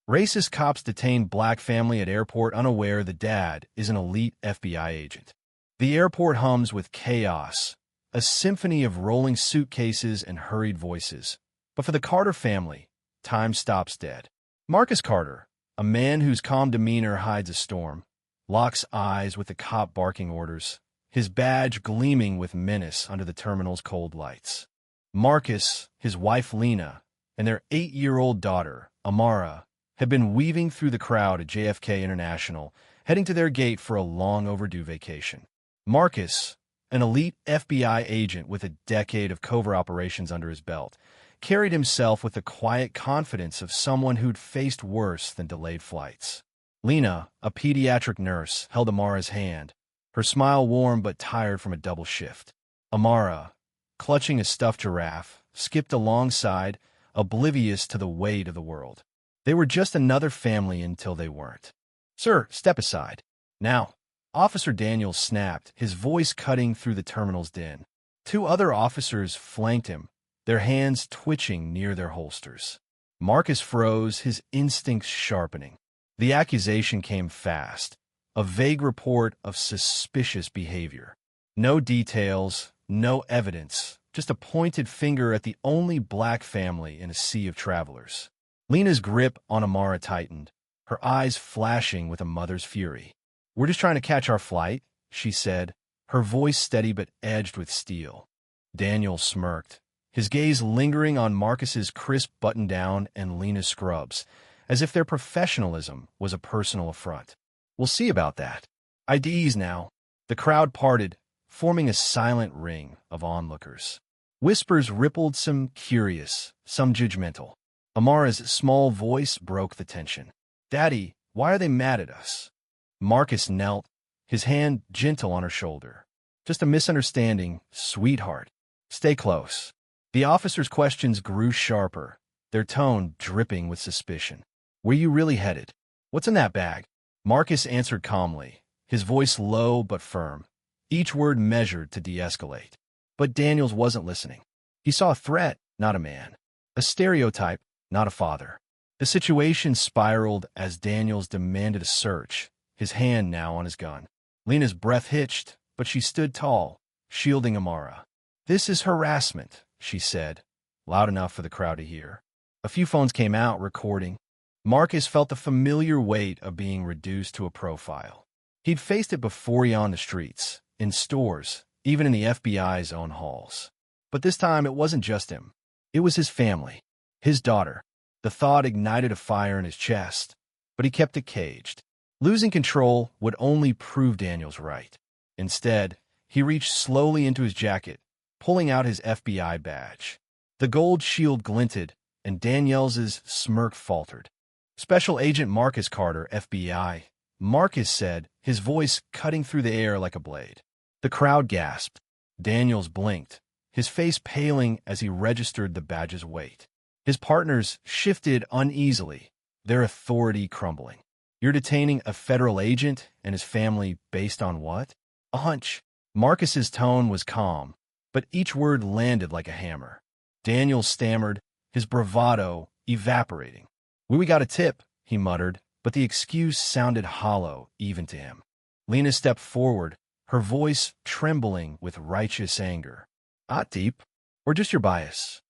Racist cops detain black family at airport unaware the dad is an elite FBI agent. The airport hums with chaos, a symphony of rolling suitcases and hurried voices. But for the Carter family, time stops dead. Marcus Carter, a man whose calm demeanor hides a storm, locks eyes with the cop barking orders, his badge gleaming with menace under the terminal's cold lights. Marcus, his wife Lena, and their 8-year-old daughter, Amara, had been weaving through the crowd at JFK International, heading to their gate for a long overdue vacation. Marcus, an elite FBI agent with a decade of covert operations under his belt, carried himself with the quiet confidence of someone who'd faced worse than delayed flights. Lena, a pediatric nurse, held Amara's hand, her smile warm but tired from a double shift. Amara, clutching a stuffed giraffe, skipped alongside, oblivious to the weight of the world. They were just another family until they weren't. "Sir, step aside. Now." Officer Daniels snapped, his voice cutting through the terminal's din. 2 other officers flanked him, their hands twitching near their holsters. Marcus froze, his instincts sharpening. The accusation came fast, a vague report of suspicious behavior. No details, no evidence, just a pointed finger at the only black family in a sea of travelers. Lena's grip on Amara tightened, her eyes flashing with a mother's fury. "We're just trying to catch our flight," she said, her voice steady but edged with steel. Daniel smirked, his gaze lingering on Marcus's crisp button-down and Lena's scrubs, as if their professionalism was a personal affront. "We'll see about that. IDs now." The crowd parted, forming a silent ring of onlookers. Whispers rippled, some curious, some judgmental. Amara's small voice broke the tension. "Daddy, why are they mad at us?" Marcus knelt, his hand gentle on her shoulder. "Just a misunderstanding, sweetheart. Stay close." The officer's questions grew sharper, their tone dripping with suspicion. "Where you really headed? What's in that bag?" Marcus answered calmly, his voice low but firm, each word measured to de-escalate. But Daniels wasn't listening. He saw a threat, not a man. A stereotype, not a father. The situation spiraled as Daniels demanded a search, his hand now on his gun. Lena's breath hitched, but she stood tall, shielding Amara. "This is harassment," she said, loud enough for the crowd to hear. A few phones came out, recording. Marcus felt the familiar weight of being reduced to a profile. He'd faced it before on the streets, in stores, even in the FBI's own halls. But this time it wasn't just him. It was his family, his daughter. The thought ignited a fire in his chest, but he kept it caged. Losing control would only prove Daniels right. Instead, he reached slowly into his jacket, pulling out his FBI badge. The gold shield glinted, and Daniels's smirk faltered. "Special Agent Marcus Carter, FBI," Marcus said, his voice cutting through the air like a blade. The crowd gasped. Daniels blinked, his face paling as he registered the badge's weight. His partners shifted uneasily, their authority crumbling. "You're detaining a federal agent and his family based on what?" "A hunch." Marcus's tone was calm, but each word landed like a hammer. Daniels stammered, his bravado evaporating. "We got a tip," he muttered, but the excuse sounded hollow even to him. Lena stepped forward, her voice trembling with righteous anger. "Not deep, or just your bias?"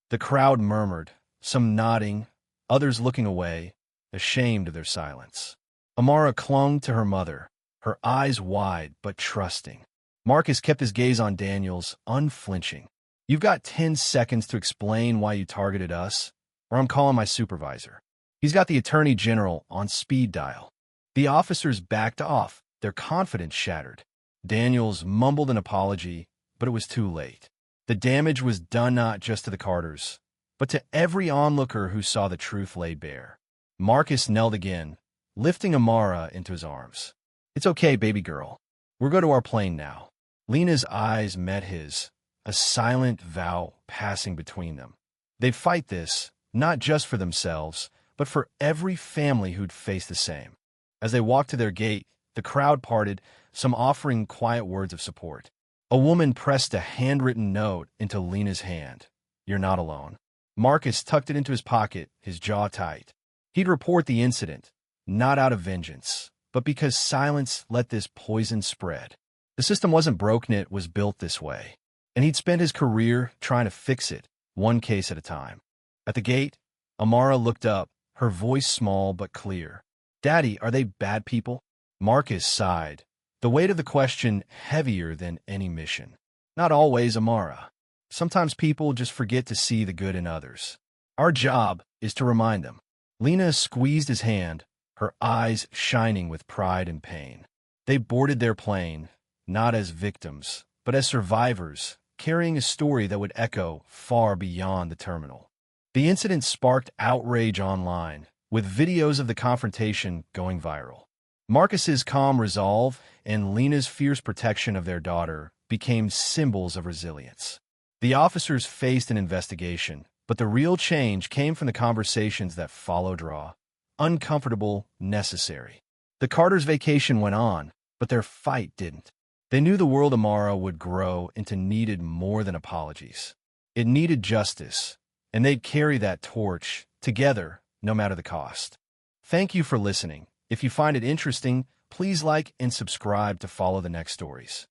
The crowd murmured, some nodding, others looking away, ashamed of their silence. Amara clung to her mother, her eyes wide but trusting. Marcus kept his gaze on Daniels, unflinching. "You've got 10 seconds to explain why you targeted us, or I'm calling my supervisor." He's got the Attorney General on speed dial. The officers backed off, their confidence shattered. Daniels mumbled an apology, but it was too late. The damage was done not just to the Carters, but to every onlooker who saw the truth laid bare. Marcus knelt again, lifting Amara into his arms. "It's okay, baby girl. We'll go to our plane now." Lena's eyes met his, a silent vow passing between them. They'd fight this, not just for themselves, but for every family who'd face the same. As they walked to their gate, the crowd parted, some offering quiet words of support. A woman pressed a handwritten note into Lena's hand. "You're not alone." Marcus tucked it into his pocket, his jaw tight. He'd report the incident, not out of vengeance, but because silence let this poison spread. The system wasn't broken, it was built this way. And he'd spent his career trying to fix it, one case at a time. At the gate, Amara looked up, her voice small but clear. "Daddy, are they bad people?" Marcus sighed, the weight of the question heavier than any mission. "Not always, Amara. Sometimes people just forget to see the good in others. Our job is to remind them." Lena squeezed his hand, her eyes shining with pride and pain. They boarded their plane, not as victims, but as survivors, carrying a story that would echo far beyond the terminal. The incident sparked outrage online, with videos of the confrontation going viral. Marcus's calm resolve and Lena's fierce protection of their daughter became symbols of resilience. The officers faced an investigation, but the real change came from the conversations that followed. Uncomfortable, necessary. The Carters' vacation went on, but their fight didn't. They knew the world Amara would grow into needed more than apologies. It needed justice, and they'd carry that torch together, no matter the cost. Thank you for listening. If you find it interesting, please like and subscribe to follow the next stories.